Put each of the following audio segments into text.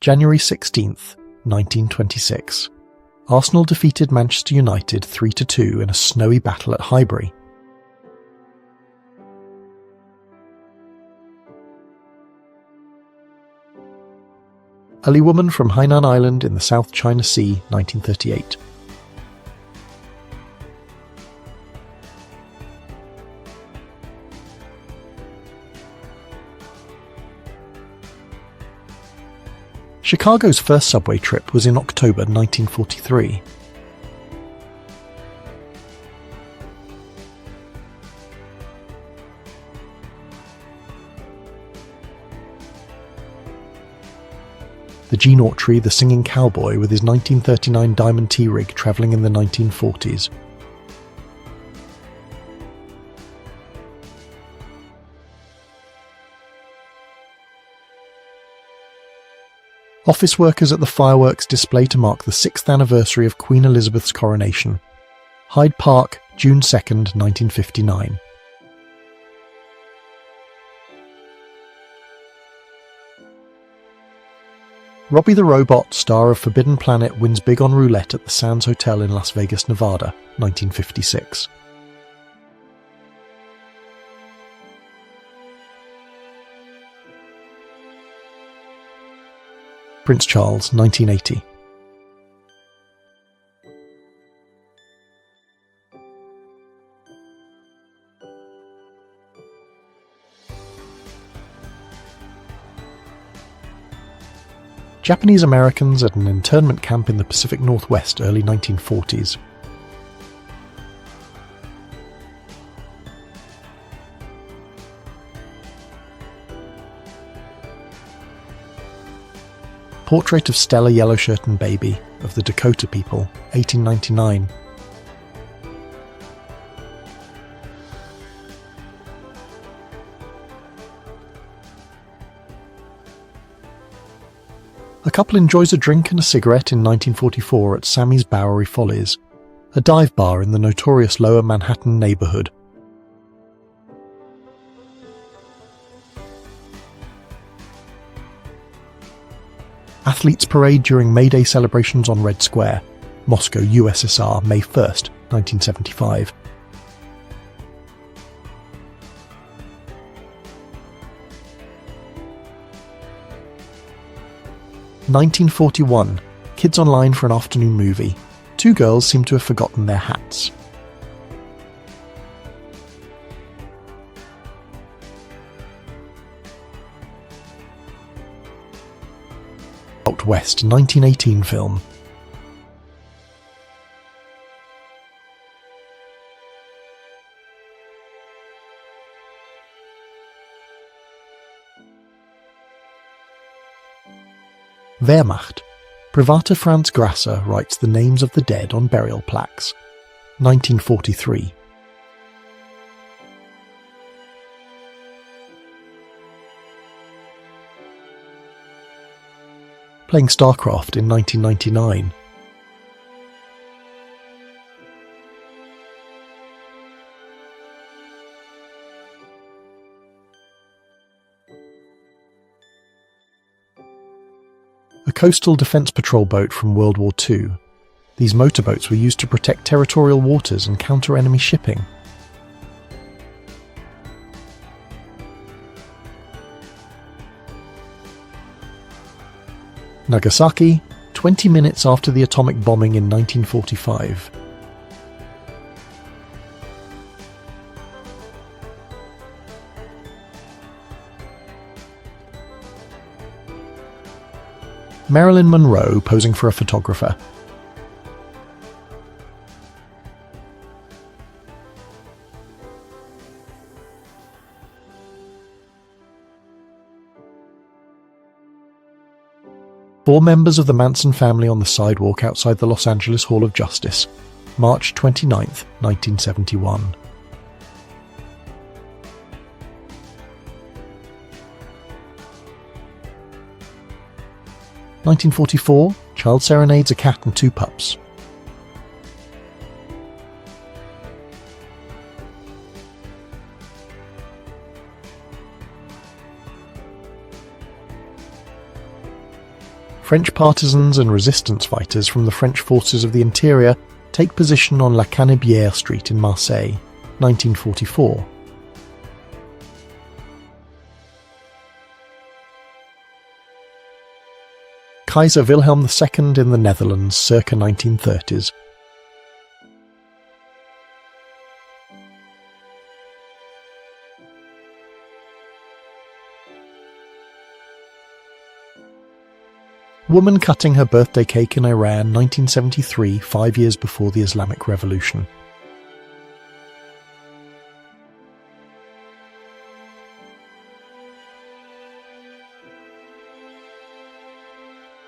January 16th, 1926. Arsenal defeated Manchester United 3-2 in a snowy battle at Highbury. Early woman from Hainan Island in the South China Sea, 1938. Chicago's first subway trip was in October 1943. The Gene Autry, the singing cowboy, with his 1939 Diamond T-rig travelling in the 1940s. Office workers at the fireworks display to mark the 6th anniversary of Queen Elizabeth's coronation. Hyde Park, June 2nd, 1959. Robbie the Robot, star of Forbidden Planet, wins big on roulette at the Sands Hotel in Las Vegas, Nevada, 1956. Prince Charles, 1980. Japanese Americans at an internment camp in the Pacific Northwest, early 1940s. Portrait of Stella Yellowshirt and Baby, of the Dakota people, 1899. A couple enjoys a drink and a cigarette in 1944 at Sammy's Bowery Follies, a dive bar in the notorious Lower Manhattan neighborhood. Athletes parade during May Day celebrations on Red Square, Moscow, USSR, May 1st, 1975. (1941) Kids online for an afternoon movie. Two girls seem to have forgotten their hats. Out West, 1918 film. Wehrmacht. Private Franz Grasser writes the names of the dead on burial plaques. 1943. Playing StarCraft in 1999. A coastal defence patrol boat from World War II. These motorboats were used to protect territorial waters and counter enemy shipping. Nagasaki, 20 minutes after the atomic bombing in 1945. Marilyn Monroe posing for a photographer. Four members of the Manson family on the sidewalk outside the Los Angeles Hall of Justice, March 29, 1971. (1944) Child serenades a cat and two pups. French partisans and resistance fighters from the French forces of the interior take position on La Canebière Street in Marseille, 1944. Kaiser Wilhelm II in the Netherlands, circa 1930s. Woman cutting her birthday cake in Iran, 1973, 5 years before the Islamic Revolution.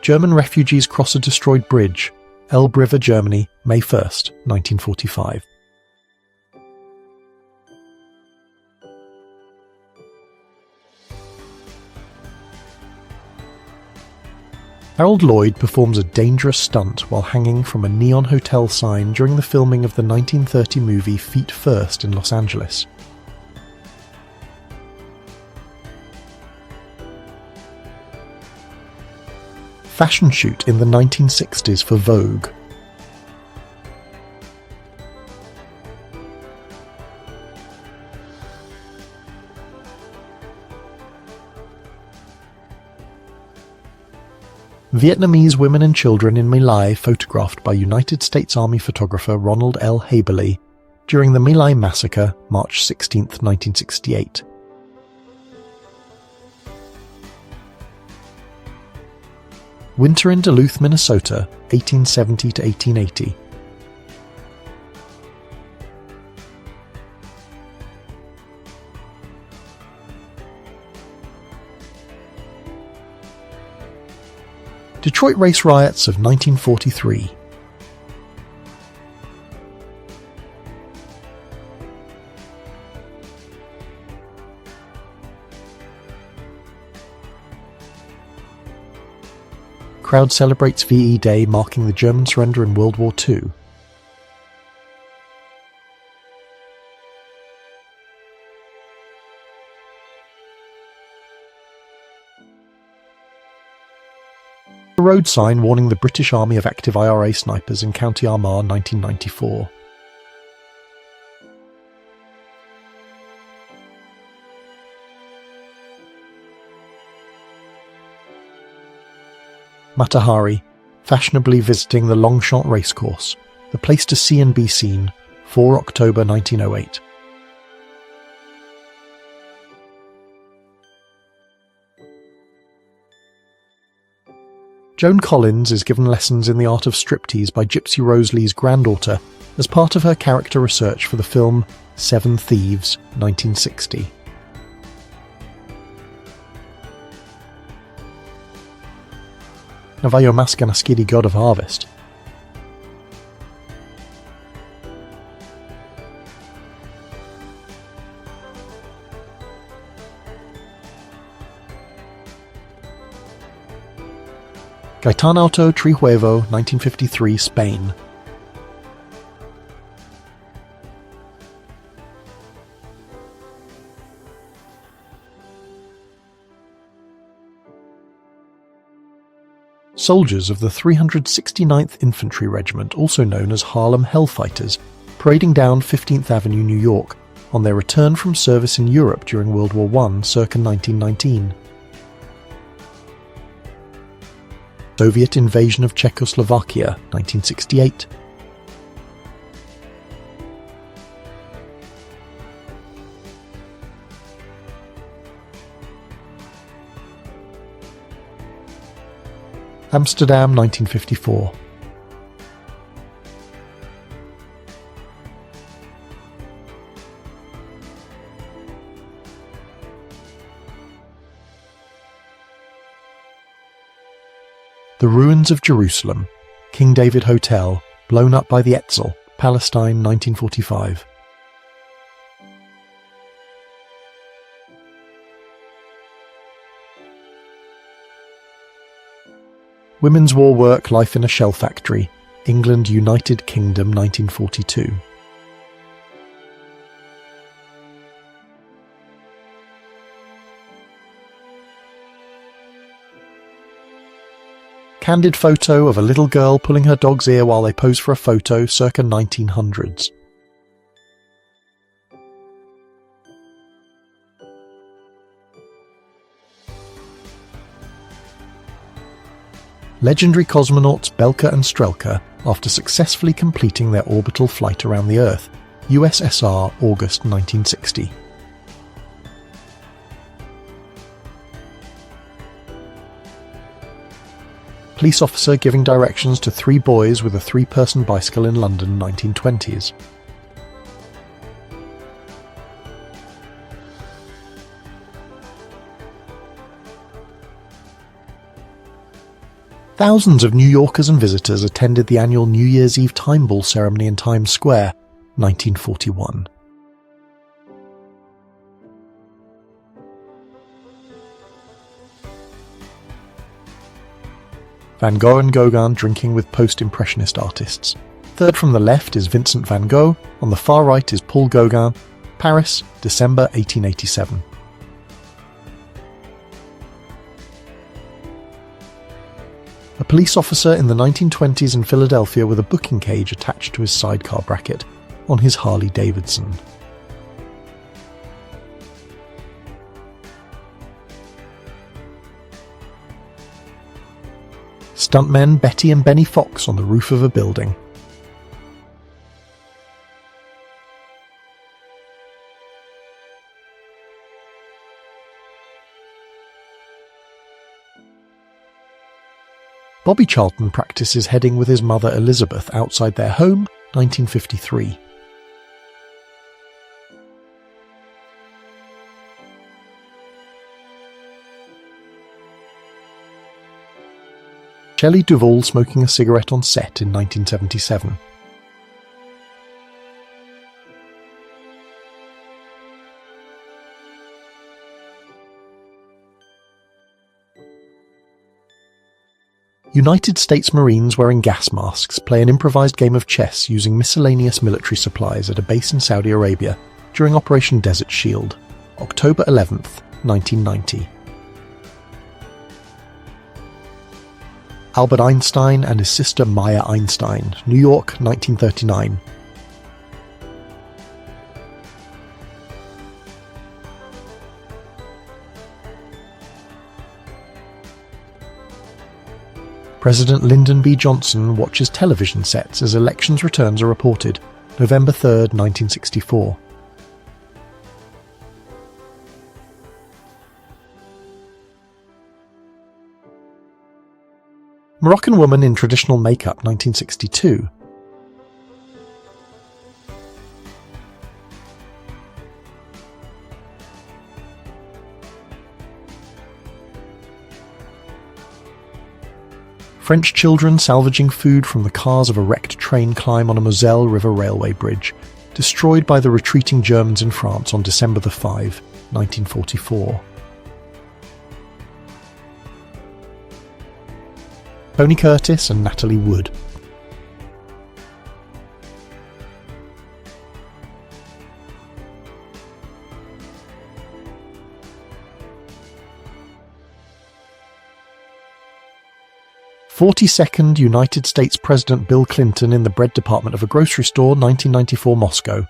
German refugees cross a destroyed bridge, Elbe River, Germany, May 1st, 1945. Harold Lloyd performs a dangerous stunt while hanging from a neon hotel sign during the filming of the 1930 movie Feet First in Los Angeles. Fashion shoot in the 1960s for Vogue. Vietnamese women and children in My Lai photographed by United States Army photographer Ronald L. Haberle during the My Lai massacre, March 16, 1968. Winter in Duluth, Minnesota, 1870 to 1880. Detroit race riots of 1943. Crowd celebrates VE Day, marking the German surrender in World War II. A road sign warning the British Army of active IRA snipers in County Armagh, 1994. Matahari, fashionably visiting the Longchamp racecourse, the place to see and be seen, 4 October 1908. Joan Collins is given lessons in the art of striptease by Gypsy Rose Lee's granddaughter as part of her character research for the film Seven Thieves, 1960. Navajo Maskanaskidi, god of harvest. Gaetano Trihuevo, 1953, Spain. Soldiers of the 369th Infantry Regiment, also known as Harlem Hellfighters, parading down 15th Avenue, New York, on their return from service in Europe during World War I, circa 1919. Soviet invasion of Czechoslovakia, 1968. Amsterdam, 1954. The ruins of Jerusalem, King David Hotel, blown up by the Etzel, Palestine, 1945. Women's War Work, Life in a Shell Factory, England, United Kingdom, 1942. Candid photo of a little girl pulling her dog's ear while they pose for a photo, circa 1900s. Legendary cosmonauts Belka and Strelka, after successfully completing their orbital flight around the Earth, USSR, August 1960. Police officer giving directions to 3 boys with a 3-person bicycle in London, 1920s. Thousands of New Yorkers and visitors attended the annual New Year's Eve Time Ball ceremony in Times Square, 1941. Van Gogh and Gauguin drinking with post-impressionist artists. Third from the left is Vincent van Gogh, on the far right is Paul Gauguin. Paris, December 1887. A police officer in the 1920s in Philadelphia with a booking cage attached to his sidecar bracket on his Harley Davidson. Stuntmen Betty and Benny Fox on the roof of a building. Bobby Charlton practices heading with his mother Elizabeth outside their home, 1953. Shelley Duvall smoking a cigarette on set in 1977. United States Marines wearing gas masks play an improvised game of chess using miscellaneous military supplies at a base in Saudi Arabia during Operation Desert Shield, October 11th, 1990. Albert Einstein and his sister Maya Einstein, New York, 1939. President Lyndon B. Johnson watches television sets as elections returns are reported, November 3, 1964. Moroccan woman in traditional makeup, 1962. French children salvaging food from the cars of a wrecked train climb on a Moselle River railway bridge, destroyed by the retreating Germans in France on December 5, 1944. Tony Curtis and Natalie Wood. "42nd United States President Bill Clinton in the bread department of a grocery store, 1994 Moscow."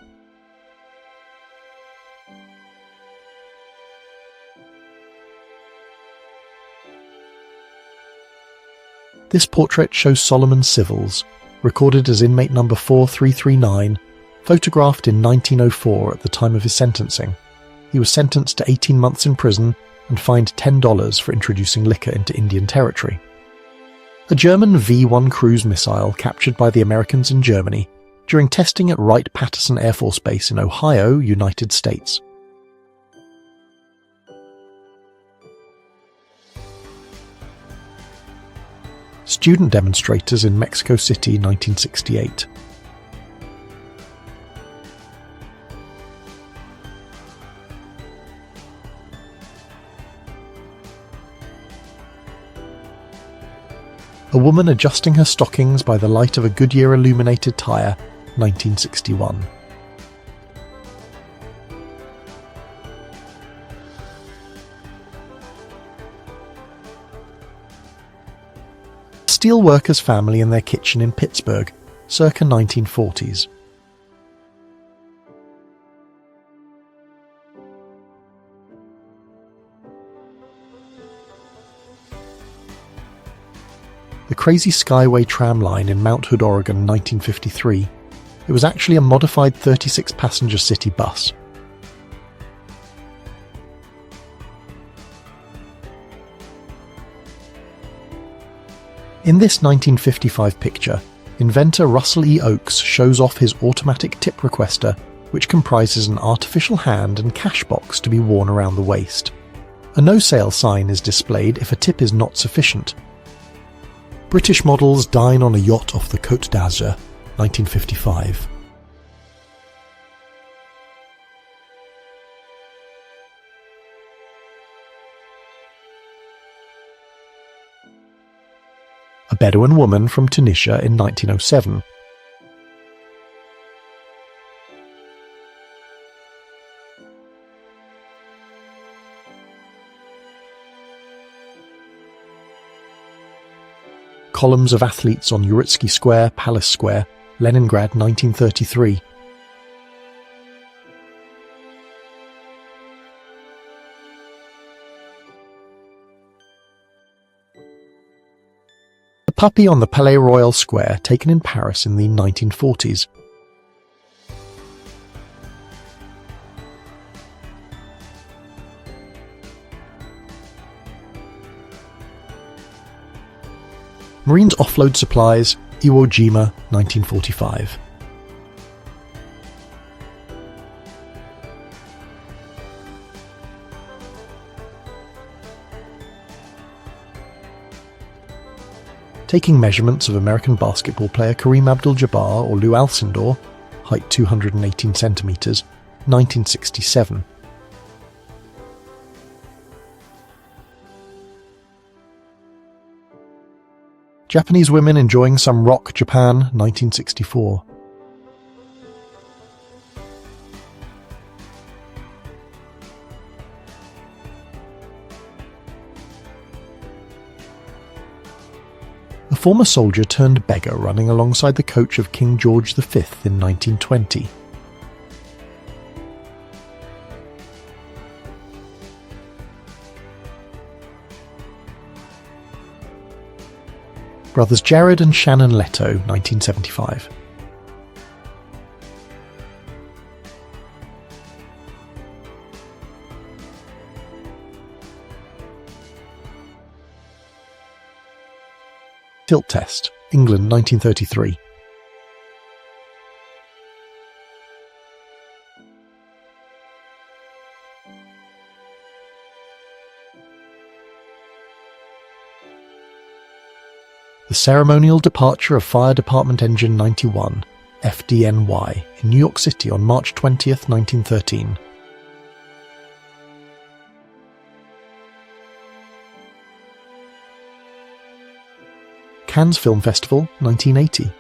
This portrait shows Solomon Civils, recorded as inmate number 4339, photographed in 1904 at the time of his sentencing. He was sentenced to 18 months in prison and fined $10 for introducing liquor into Indian territory. A German V-1 cruise missile captured by the Americans in Germany during testing at Wright-Patterson Air Force Base in Ohio, United States. Student demonstrators in Mexico City, 1968. A woman adjusting her stockings by the light of a Goodyear illuminated tyre, 1961. steel workers' family in their kitchen in Pittsburgh, circa 1940s. The Crazy Skyway tram line in Mount Hood, Oregon, 1953. It was actually a modified 36-passenger city bus. In this 1955 picture, inventor Russell E. Oakes shows off his automatic tip requester, which comprises an artificial hand and cash box to be worn around the waist. A no-sale sign is displayed if a tip is not sufficient. British models dine on a yacht off the Côte d'Azur, 1955. A Bedouin woman from Tunisia in 1907. Columns of athletes on Uritsky Square, Palace Square, Leningrad, 1933. The puppy on the Palais Royal Square, taken in Paris in the 1940s. Marines offload supplies, Iwo Jima, 1945. Taking measurements of American basketball player Kareem Abdul-Jabbar or Lou Alcindor, height 218 centimeters, 1967. Japanese women enjoying some rock, Japan, 1964. A former soldier turned beggar running alongside the coach of King George V in 1920. Brothers Jared and Shannon Leto, 1975. Tilt Test, England, 1933. The ceremonial departure of Fire Department Engine 91, FDNY, in New York City on March 20th, 1913. Cannes Film Festival, 1980.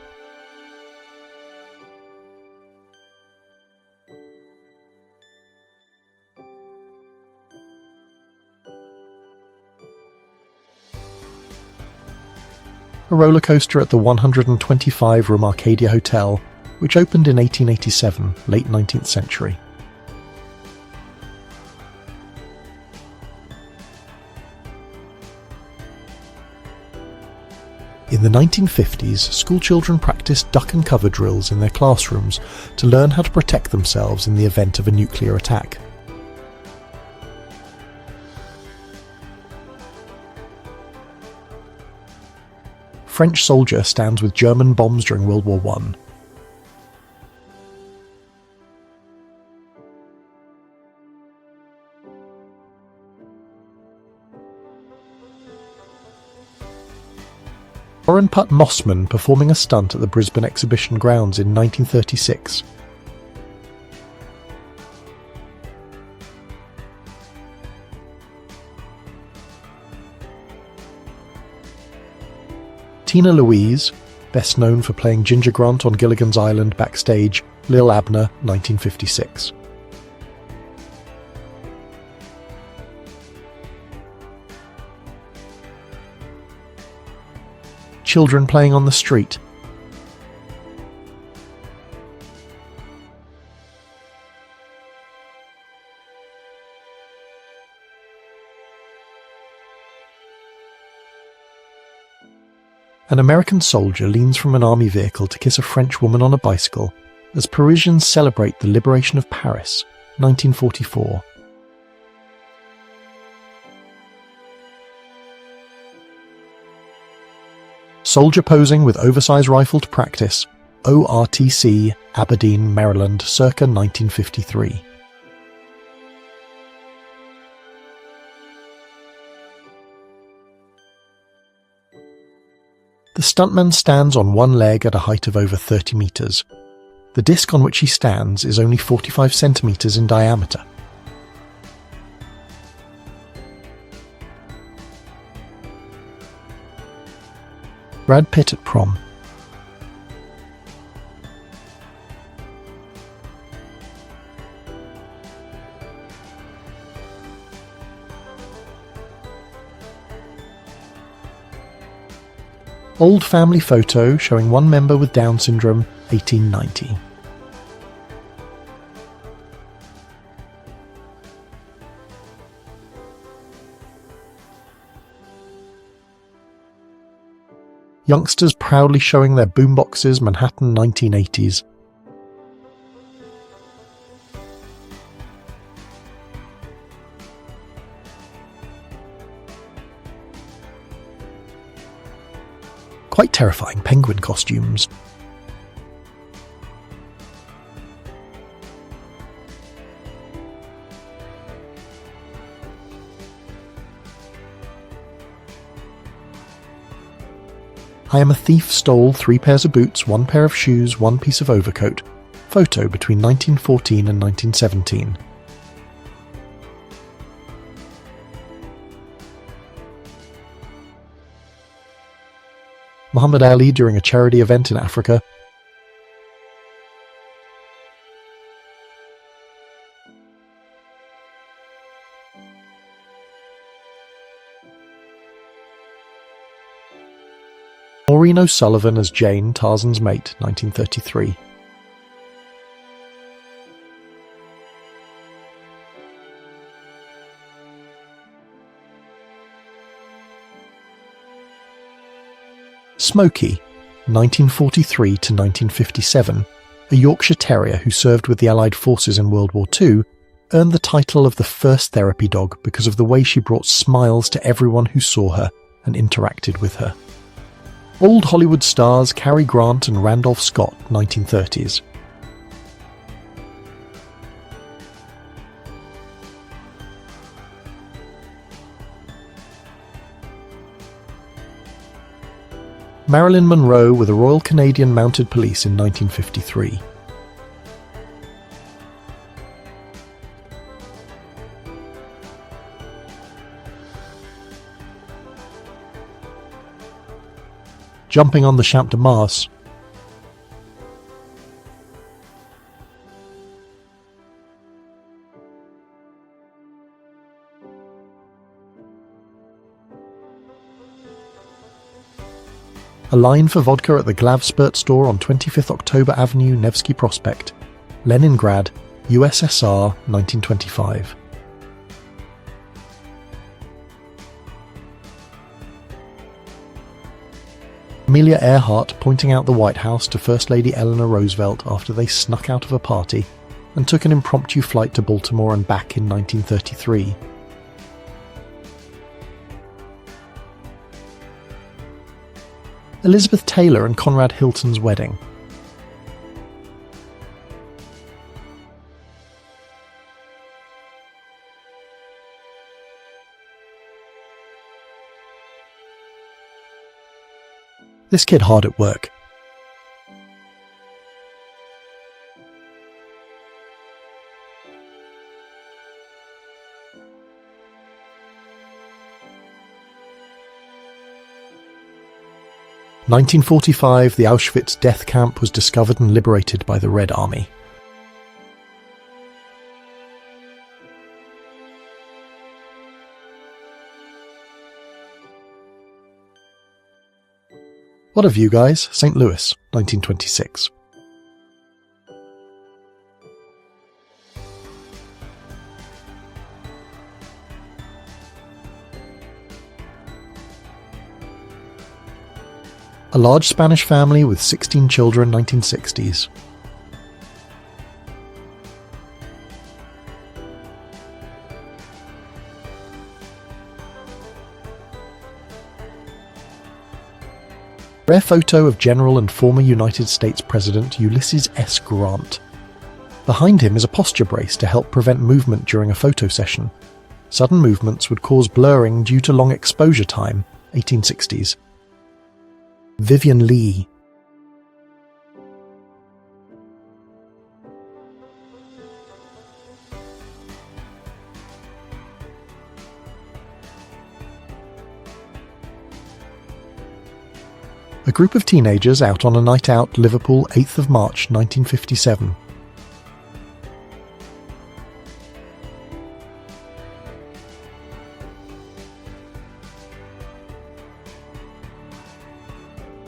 A roller coaster at the 125-room Arcadia Hotel, which opened in 1887, late 19th century. In the 1950s, schoolchildren practiced duck and cover drills in their classrooms to learn how to protect themselves in the event of a nuclear attack. French soldier stands with German bombs during World War I. Warren Putt Mossman performing a stunt at the Brisbane Exhibition Grounds in 1936. Tina Louise, best known for playing Ginger Grant on Gilligan's Island backstage, Lil Abner, 1956. children playing on the street. An American soldier leans from an army vehicle to kiss a French woman on a bicycle as Parisians celebrate the liberation of Paris, 1944. Soldier posing with oversized rifle to practice, ORTC, Aberdeen, Maryland, circa 1953. The stuntman stands on one leg at a height of over 30 meters. The disc on which he stands is only 45 centimeters in diameter. Brad Pitt at prom. Old family photo showing one member with Down syndrome, 1890. Youngsters proudly showing their boomboxes, Manhattan 1980s. Quite terrifying penguin costumes. I am a thief stole 3 pairs of boots, 1 pair of shoes, 1 piece of overcoat. Photo between 1914 and 1917. Muhammad Ali during a charity event in Africa. Maureen O'Sullivan as Jane, Tarzan's mate, 1933. Smokey, 1943 to 1957, a Yorkshire Terrier who served with the Allied forces in World War II, earned the title of the first therapy dog because of the way she brought smiles to everyone who saw her and interacted with her. Old Hollywood stars Cary Grant and Randolph Scott, 1930s. Marilyn Monroe with the Royal Canadian Mounted Police in 1953. Jumping on the Champ de Mars. A line for vodka at the Glavspurt store on 25th October Avenue, Nevsky Prospect, Leningrad, USSR, 1925. Amelia Earhart pointing out the White House to First Lady Eleanor Roosevelt after they snuck out of a party and took an impromptu flight to Baltimore and back in 1933. Elizabeth Taylor and Conrad Hilton's wedding. This kid hard at work. In 1945, the Auschwitz death camp was discovered and liberated by the Red Army. What of you guys? St. Louis, 1926. A large Spanish family with 16 children, 1960s. Rare photo of General and former United States President Ulysses S. Grant. Behind him is a posture brace to help prevent movement during a photo session. Sudden movements would cause blurring due to long exposure time, 1860s. Vivian Lee. A group of teenagers out on a night out, Liverpool, 8th of March 1957.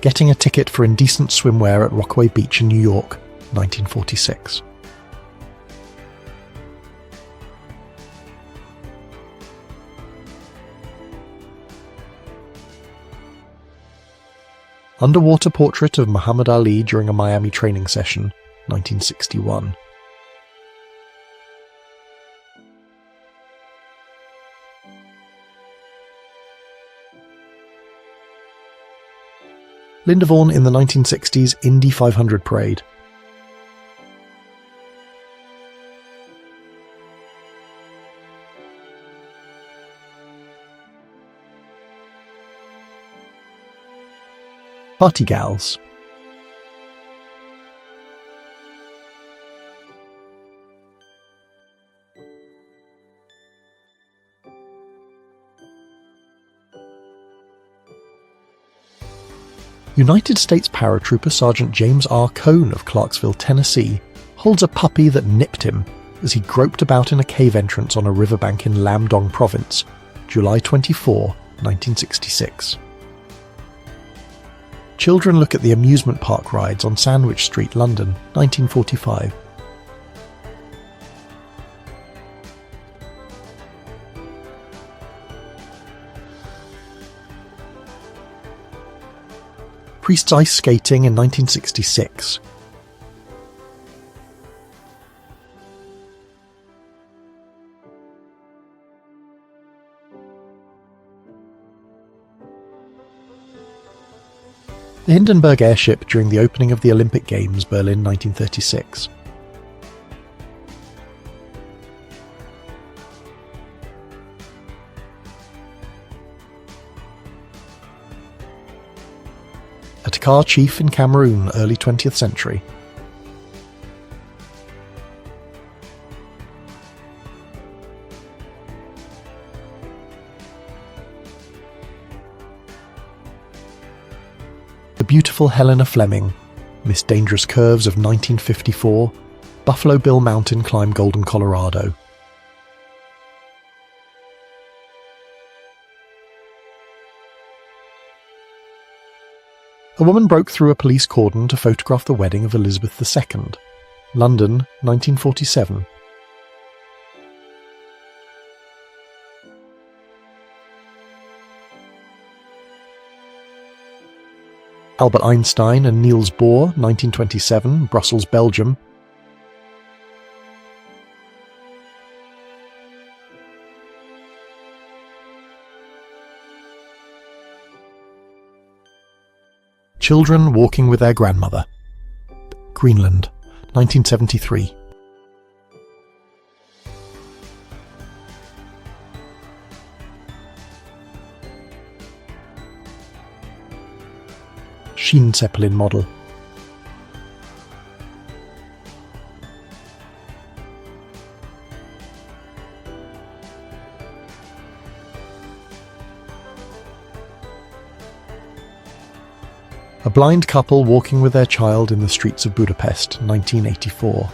Getting a ticket for indecent swimwear at Rockaway Beach in New York, 1946. Underwater portrait of Muhammad Ali during a Miami training session, 1961. Linda Vaughan in the 1960s Indy 500 parade. Party gals. United States paratrooper Sergeant James R. Cohn of Clarksville, Tennessee, holds a puppy that nipped him as he groped about in a cave entrance on a riverbank in Lam Dong Province, July 24, 1966. Children look at the amusement park rides on Sandwich Street, London, 1945. Priests ice skating in 1966. The Hindenburg airship during the opening of the Olympic Games, Berlin, 1936. A Takar chief in Cameroon, early 20th century. The beautiful Helena Fleming, Miss Dangerous Curves of 1954, Buffalo Bill mountain climb Golden, Colorado. A woman broke through a police cordon to photograph the wedding of Elizabeth II. London, 1947. Albert Einstein and Niels Bohr, 1927, Brussels, Belgium. Children walking with their grandmother. Greenland, 1973. Sheen Zeppelin model. A blind couple walking with their child in the streets of Budapest, 1984.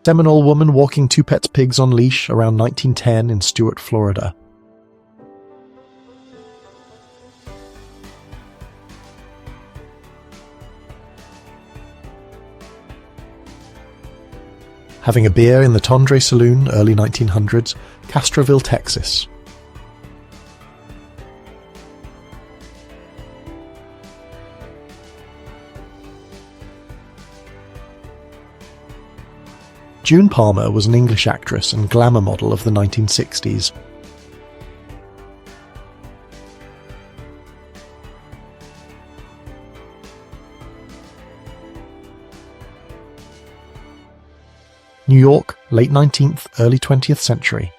Seminole woman walking two pet pigs on leash around 1910 in Stuart, Florida. Having a beer in the Tondre Saloon, early 1900s, Castroville, Texas. June Palmer was an English actress and glamour model of the 1960s. New York, late 19th, early 20th century.